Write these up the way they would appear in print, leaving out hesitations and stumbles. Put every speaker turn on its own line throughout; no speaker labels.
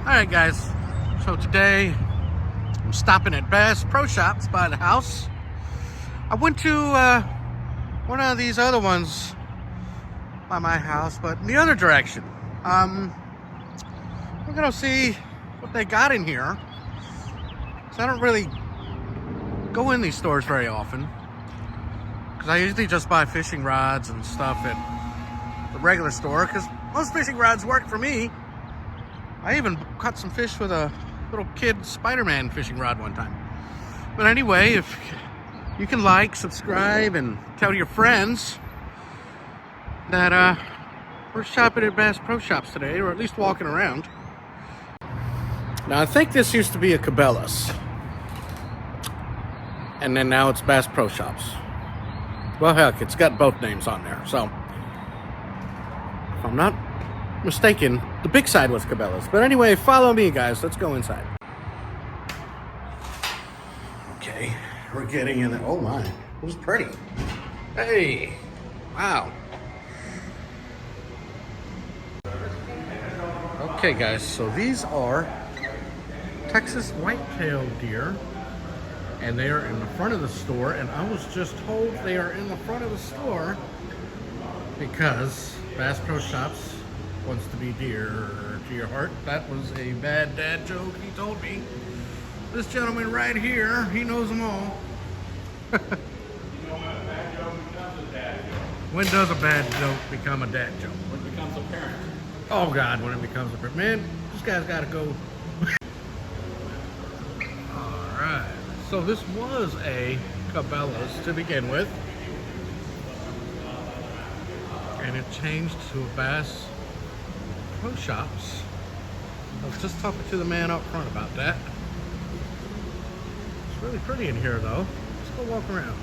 Alright guys, so today I'm stopping at Bass Pro Shops by the house. I went to one of these other ones by my house, but in the other direction. We're gonna see what they got in here. So I don't really go in these stores very often, because I usually just buy fishing rods and stuff at the regular store, because most fishing rods work for me. I even caught some fish with a little kid Spider-Man fishing rod one time. But anyway, if you can like, subscribe, and tell your friends that we're shopping at Bass Pro Shops today, or at least walking around. Now I think this used to be a Cabela's, and then now it's Bass Pro Shops. Well, heck, it's got both names on there. So if I'm not mistaken, the big side was Cabela's. But anyway, follow me, guys. Let's go inside. Okay, we're getting in there. Oh my, it was pretty. Hey, wow. Okay, guys, so these are Texas white-tailed deer, and they are in the front of the store. And I was just told they are in the front of the store because Bass Pro Shops wants to be dear to your heart. That was a bad dad joke, he told me. This gentleman right here, he knows them all. When does a bad joke become a dad joke?
When it becomes apparent.
Oh God, when it becomes apparent. Man, this guy's gotta go. Alright, so this was a Cabela's to begin with, and it changed to a Bass Pro Shops. I was just talking to the man up front about that. It's really pretty in here though. Let's go walk around.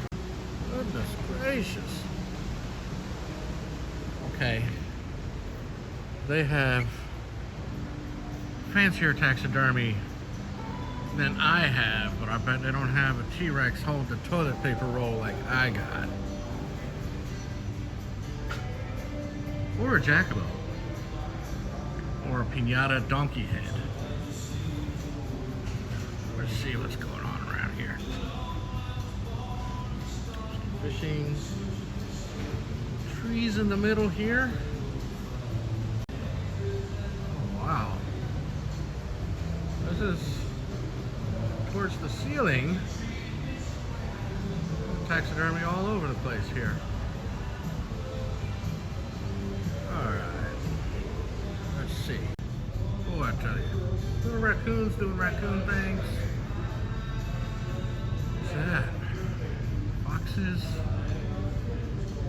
Goodness gracious. Okay. They have fancier taxidermy than I have, but I bet they don't have a T-Rex hold the toilet paper roll like I got. Or a jackalope. Or a piñata donkey head. Let's see what's going on around here. Some fishing. Trees in the middle here. Oh, wow. This is towards the ceiling. Taxidermy all over the place here. See. Oh, I tell you. Little raccoons doing raccoon things. What's that? Foxes.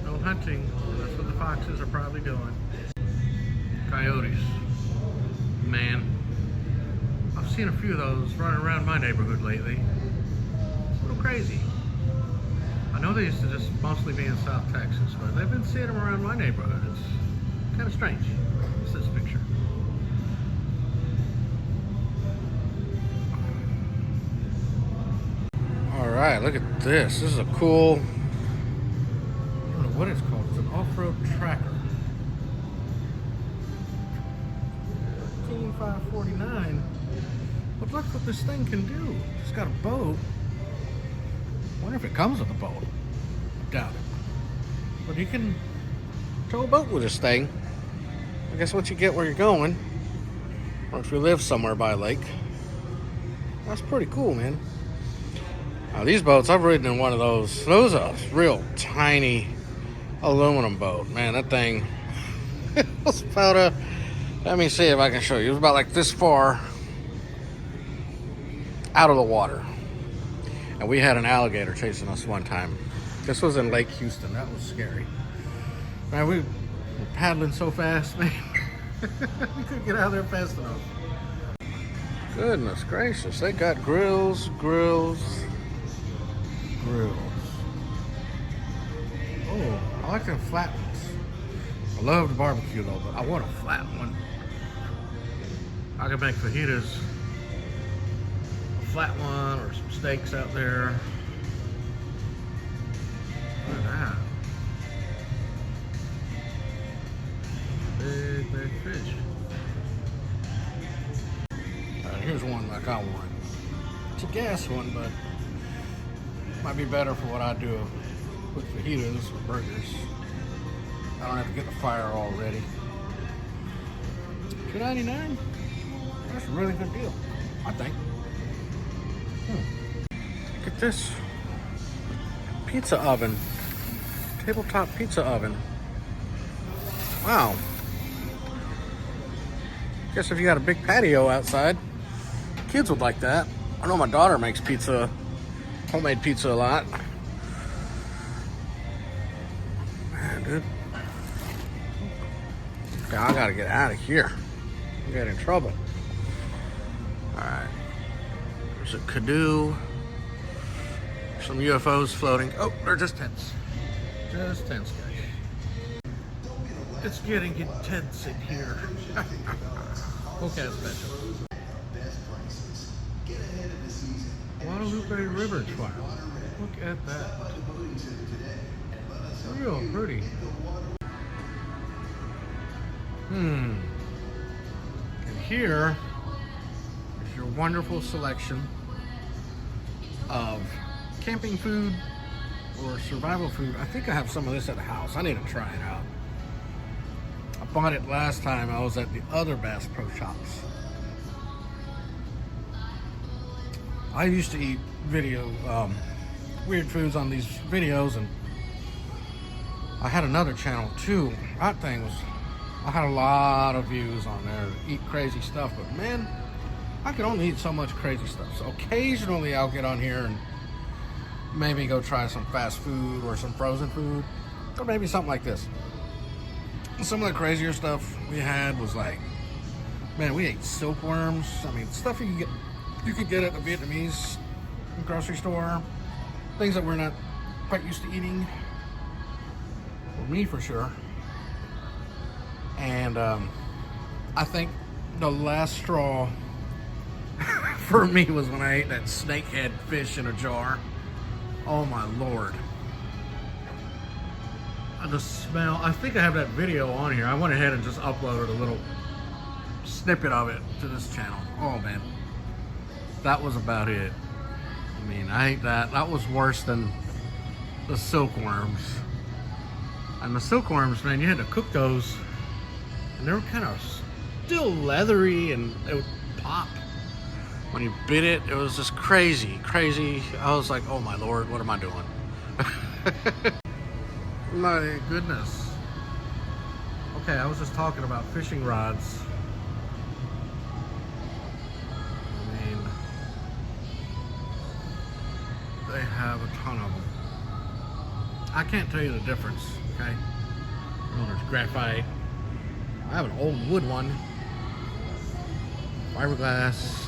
No hunting. That's what the foxes are probably doing. Coyotes. Man. I've seen a few of those running around my neighborhood lately. It's a little crazy. I know they used to just mostly be in South Texas, but they've been seeing them around my neighborhood. It's kind of strange. What's this picture? Alright, look at this. This is a cool, I don't know what it's called. It's an off-road tracker. $13,549. But look what this thing can do. It's got a boat. I wonder if it comes with a boat. I doubt it. But you can tow a boat with this thing. I guess once you get where you're going, or if you live somewhere by a lake. That's pretty cool, man. Now these boats, I've ridden in one of those. Those are a real tiny aluminum boat. Man, that thing, it was about let me see if I can show you. It was about like this far out of the water. And we had an alligator chasing us one time. This was in Lake Houston. That was scary. Man, we were paddling so fast, man. We couldn't get out of there fast enough. Goodness gracious. They got grills. Oh, I like them flat ones. I love the barbecue though, but I want a flat one. I can make fajitas, a flat one, or some steaks out there. Look at that. Big fish. here's one like I want. It's a gas one, but might be better for what I do with fajitas or burgers. I don't have to get the fire all ready. $2.99? That's a really good deal, I think. Look at this. Pizza oven. Tabletop pizza oven. Wow. Guess if you got a big patio outside, kids would like that. I know my daughter makes pizza, homemade pizza a lot. Man, dude. Okay, I gotta get out of here. I'm getting in trouble. Alright. There's a canoe. Some UFOs floating. Oh, they're just tents. Just tents, guys. It's getting intense in here. Okay, special. Guadalupe River Trial. Look at that. Real pretty. And here is your wonderful selection of camping food or survival food. I think I have some of this at the house. I need to try it out. I bought it last time I was at the other Bass Pro Shops. I used to eat weird foods on these videos, and I had another channel too. That thing was, I had a lot of views on there, eat crazy stuff, but man, I can only eat so much crazy stuff. So occasionally I'll get on here and maybe go try some fast food or some frozen food, or maybe something like this. Some of the crazier stuff we had was like, man, we ate silkworms. I mean, stuff you could get at the Vietnamese grocery store. Things that we're not quite used to eating. For me, for sure. And I think the last straw for me was when I ate that snakehead fish in a jar. Oh my Lord. The smell, I think I have that video on here. I went ahead and just uploaded a little snippet of it to this channel. Oh man, that was about it. I mean, I ate that. That was worse than the silkworms. And the silkworms, man, you had to cook those, and they were kind of still leathery, and they would pop when you bit it. It was just crazy. I was like, oh my Lord, what am I doing? My goodness. Okay, I was just talking about fishing rods. I mean, they have a ton of them. I can't tell you the difference, okay? Oh, there's graphite. I have an old wood one. Fiberglass.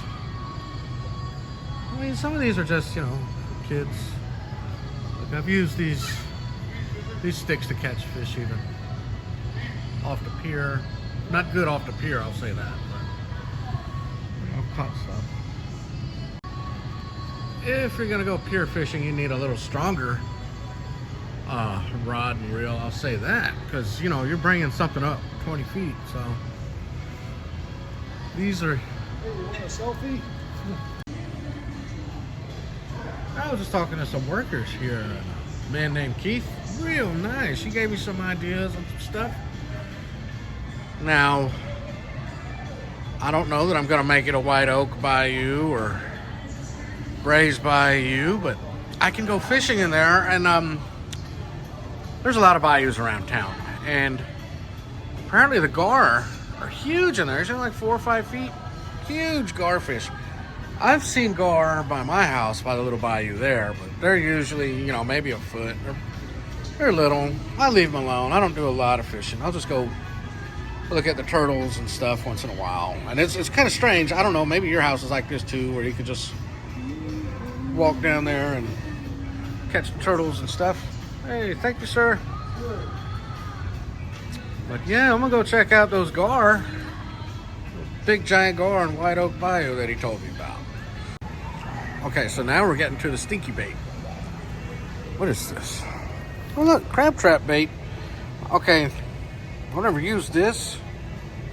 I mean, some of these are just, you know, kids. Look, I've used these sticks to catch fish even off the pier. Not good off the pier, I'll say that, but I've caught stuff. If you're gonna go pier fishing, you need a little stronger rod and reel, I'll say that, because you know you're bringing something up 20 feet. So these are. Hey, you want a selfie? I was just talking to some workers here. A man named Keith, real nice. He gave me some ideas and some stuff. Now, I don't know that I'm gonna make it a white oak bayou or braised bayou, but I can go fishing in there, and there's a lot of bayous around town, and apparently the gar are huge in there. They're like 4 or 5 feet. Huge garfish. I've seen gar by my house, by the little bayou there, but they're usually, you know, maybe a foot. They're little. I leave them alone. I don't do a lot of fishing. I'll just go look at the turtles and stuff once in a while. And it's kind of strange. I don't know, maybe your house is like this too, where you could just walk down there and catch the turtles and stuff. Hey, thank you, sir. But yeah, I'm gonna go check out those gar. Big giant gar in White Oak Bayou that he told me about. Okay, so now we're getting to the stinky bait. What is this? Oh look, crab trap bait. Okay, I've never used this.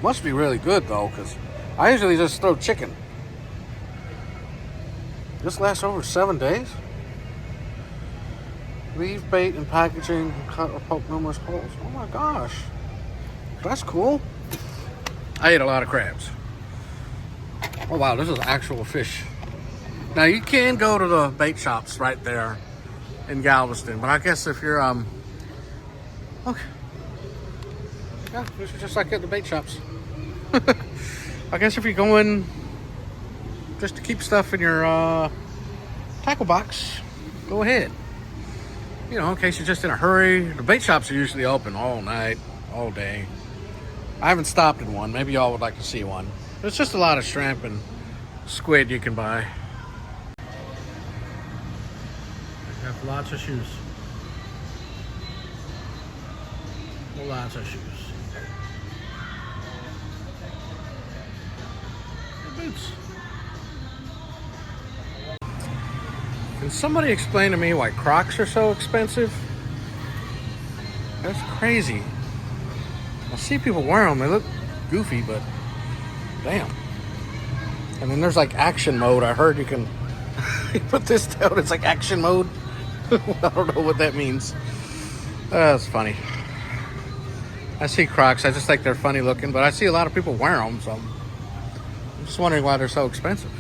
Must be really good though, because I usually just throw chicken. This lasts over 7 days? Leave bait in packaging, cut or poke numerous holes. Oh my gosh. That's cool. I ate a lot of crabs. Oh wow, this is actual fish. Now you can go to the bait shops right there in Galveston, but I guess if you're okay. Yeah, this is just like at the bait shops. I guess if you're going just to keep stuff in your tackle box, go ahead. You know, in case you're just in a hurry. The bait shops are usually open all night, all day. I haven't stopped in one. Maybe y'all would like to see one. There's just a lot of shrimp and squid you can buy. They have lots of shoes. Lots of shoes. And boots. Can somebody explain to me why Crocs are so expensive? That's crazy. I see people wear them. They look goofy, but damn. And then there's like action mode. I heard you can you put this down. It's like action mode. I don't know what that means. That's funny. I see Crocs. I just think they're funny looking, but I see a lot of people wear them, so I'm just wondering why they're so expensive.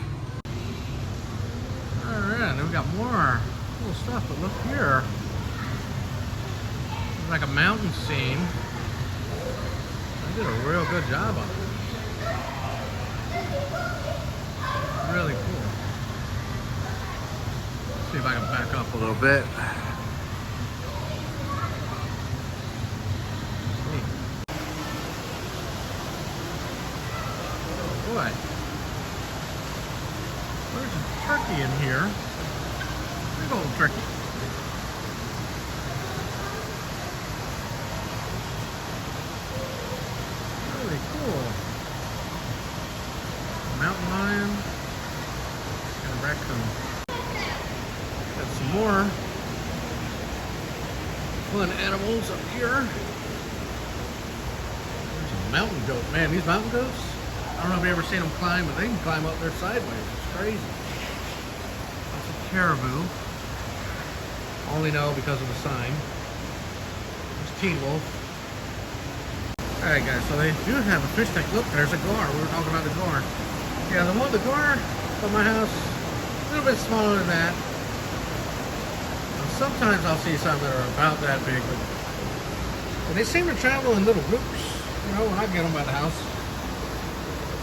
All right, then we got more cool stuff. But look here. It's like a mountain scene. They did a real good job on it. Really cool. Let's see if I can back up a little bit. Boy, there's a turkey in here. Big old turkey. Really cool. Mountain lion and a raccoon. Got some more fun animals up here. There's a mountain goat. Man, these mountain goats, I don't know if you've ever seen them climb, but they can climb up there sideways. It's crazy. That's a caribou. Only know because of the sign. There's teen wolf. Alright guys, so they do have a fish tank. Look, there's a gar. We were talking about the gar. Yeah, the gar from my house, a little bit smaller than that. Sometimes I'll see some that are about that big, but they seem to travel in little groups. You know, when I get them by the house.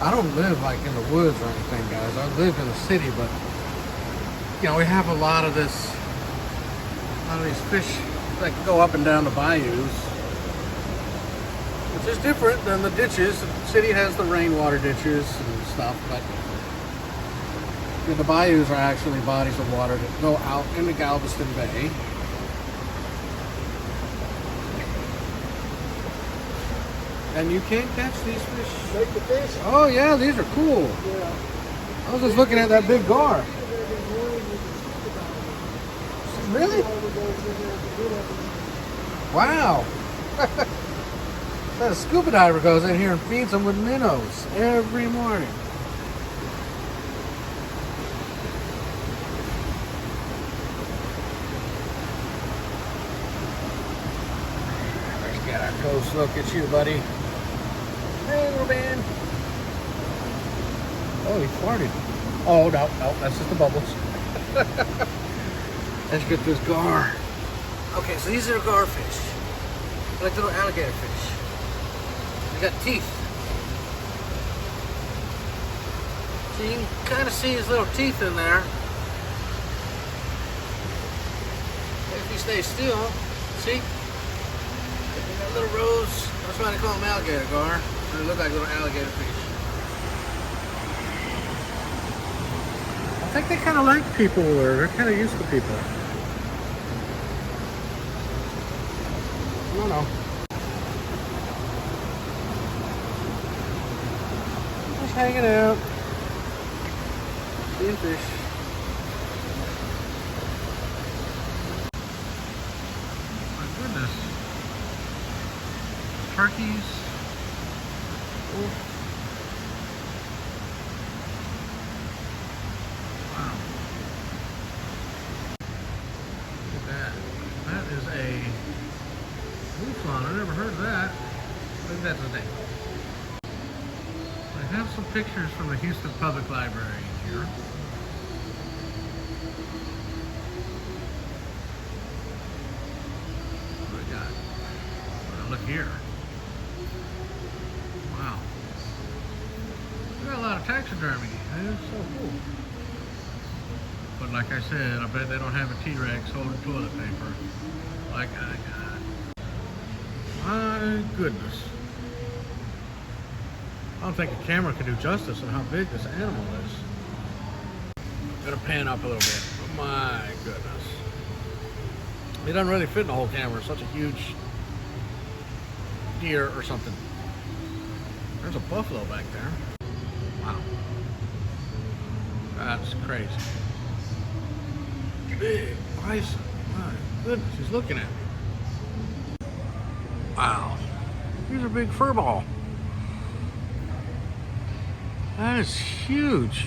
I don't live like in the woods or anything, guys. I live in the city, but you know, we have a lot of these fish that can go up and down the bayous, which is different than the ditches. The city has the rainwater ditches and stuff, but the bayous are actually bodies of water that go out into Galveston Bay. And you can catch these fish.
Like the fish?
Oh yeah, these are cool.
Yeah.
I was just looking at that big gar. Really? Wow. That scuba diver goes in here and feeds them with minnows every morning. Let's get a close look at you, buddy. Hey, little man. Oh, he farted. Oh, no, that's just the bubbles. Let's get this gar. Okay, so these are garfish. Like little alligator fish. They got teeth. So you can kind of see his little teeth in there. If he stays still, see? They got little rows. That's why they call them alligator gar. They look like little alligator fish. I think they kind of like people, or they're kind of used to people. I don't know. Just hanging out. Seeing fish. My goodness. Turkeys. Oh. Wow. never heard of that. What is that today? I have some pictures from the Houston Public Library here. What do we got? Well, look here. Wow. We got a lot of taxidermy. That is so cool. But like I said, I bet they don't have a T-Rex holding toilet paper like I got. My goodness. I don't think a camera can do justice on how big this animal is. Gotta pan up a little bit. My goodness. It doesn't really fit in the whole camera. It's such a huge deer or something. There's a buffalo back there. Wow. That's crazy. Big bison. My goodness, he's looking at me. Wow. He's a big fur ball. That is huge.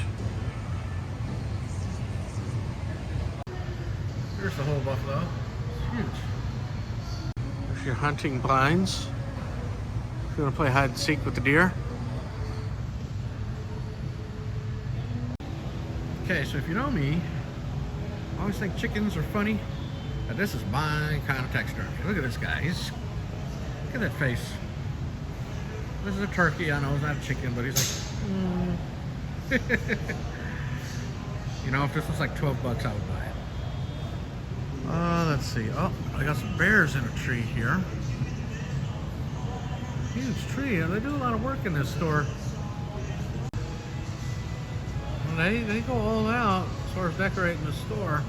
Here's the whole buffalo. It's huge. There's your hunting blinds. If you want to play hide and seek with the deer. Okay, so if you know me, I always think chickens are funny. But this is my kind of taxidermy. Look at this guy. Look at that face. This is a turkey. I know it's not a chicken, but he's like, you know, if this was like 12 bucks, I would buy it. Let's see. Oh, I got some bears in a tree here. Huge tree. They do a lot of work in this store. They go all out as far as decorating the store.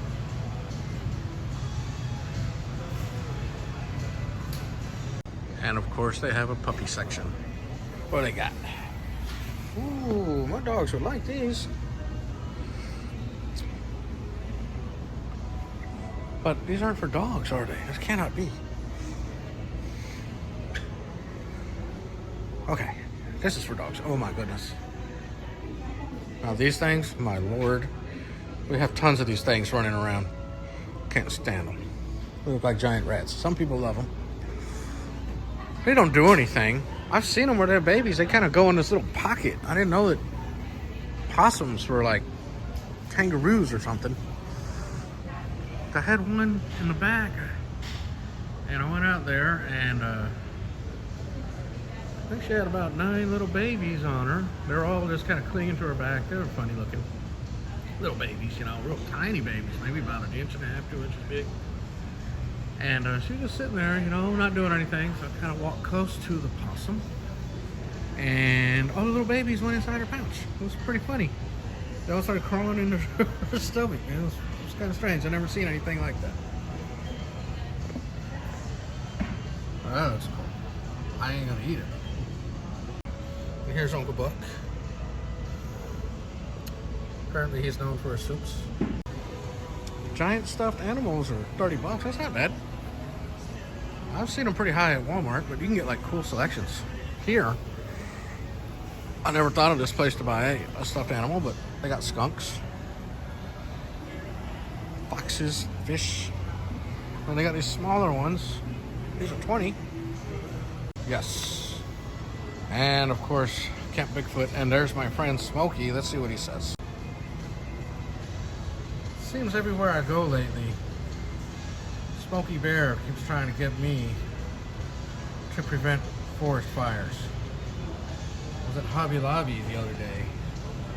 And of course, they have a puppy section. What do they got? Ooh, my dogs would like these. But these aren't for dogs, are they? This cannot be. Okay, this is for dogs. Oh my goodness. Now these things, my lord. We have tons of these things running around. Can't stand them. They look like giant rats. Some people love them. They don't do anything. I've seen them where they're babies. They kind of go in this little pocket. I didn't know that possums were like kangaroos or something. I had one in the back, and I went out there, and I think she had about 9 little babies on her. They're all just kind of clinging to her back. They were funny looking little babies, you know, real tiny babies, maybe about 1.5 inches, 2 inches big. And she was just sitting there, you know, not doing anything. So I kind of walked close to the possum. And all the little babies went inside her pouch. It was pretty funny. They all started crawling into her stomach. It was kind of strange. I've never seen anything like that. Oh, that's cool. I ain't gonna eat it. And here's Uncle Buck. Apparently he's known for his soups. Giant stuffed animals are 30 bucks. That's not bad. I've seen them pretty high at Walmart, but you can get like cool selections. Here, I never thought of this place to buy a stuffed animal, but they got skunks, foxes, fish, and they got these smaller ones. These are 20. Yes. And of course, Camp Bigfoot. And there's my friend Smokey. Let's see what he says. Seems everywhere I go lately, Smokey Bear keeps trying to get me to prevent forest fires. I was at Hobby Lobby the other day,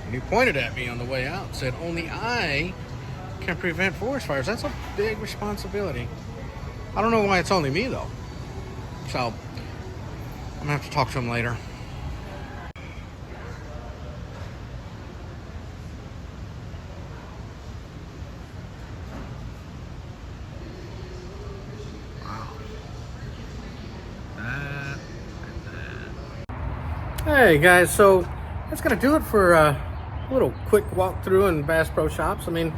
and he pointed at me on the way out and said, only I can prevent forest fires. That's a big responsibility. I don't know why it's only me, though. So, I'm going to have to talk to him later. Hey guys, so that's gonna do it for a little quick walkthrough in Bass Pro Shops. I mean,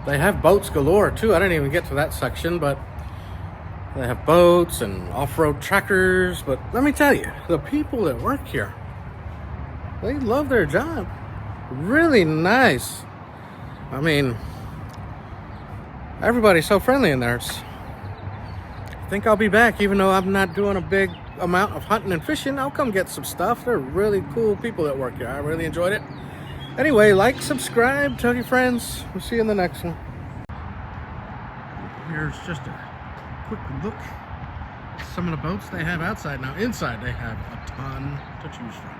they have boats galore too. I didn't even get to that section, but they have boats and off-road tractors. But let me tell you, the people that work here, they love their job. Really nice. I mean, everybody's so friendly in there. It's think I'll be back, even though I'm not doing a big amount of hunting and fishing. I'll come get some stuff. They're really cool people that work here. I really enjoyed it. Anyway, like, subscribe, tell your friends. We'll see you in the next one. Here's just a quick look at some of the boats they have outside. Now inside they have a ton to choose from.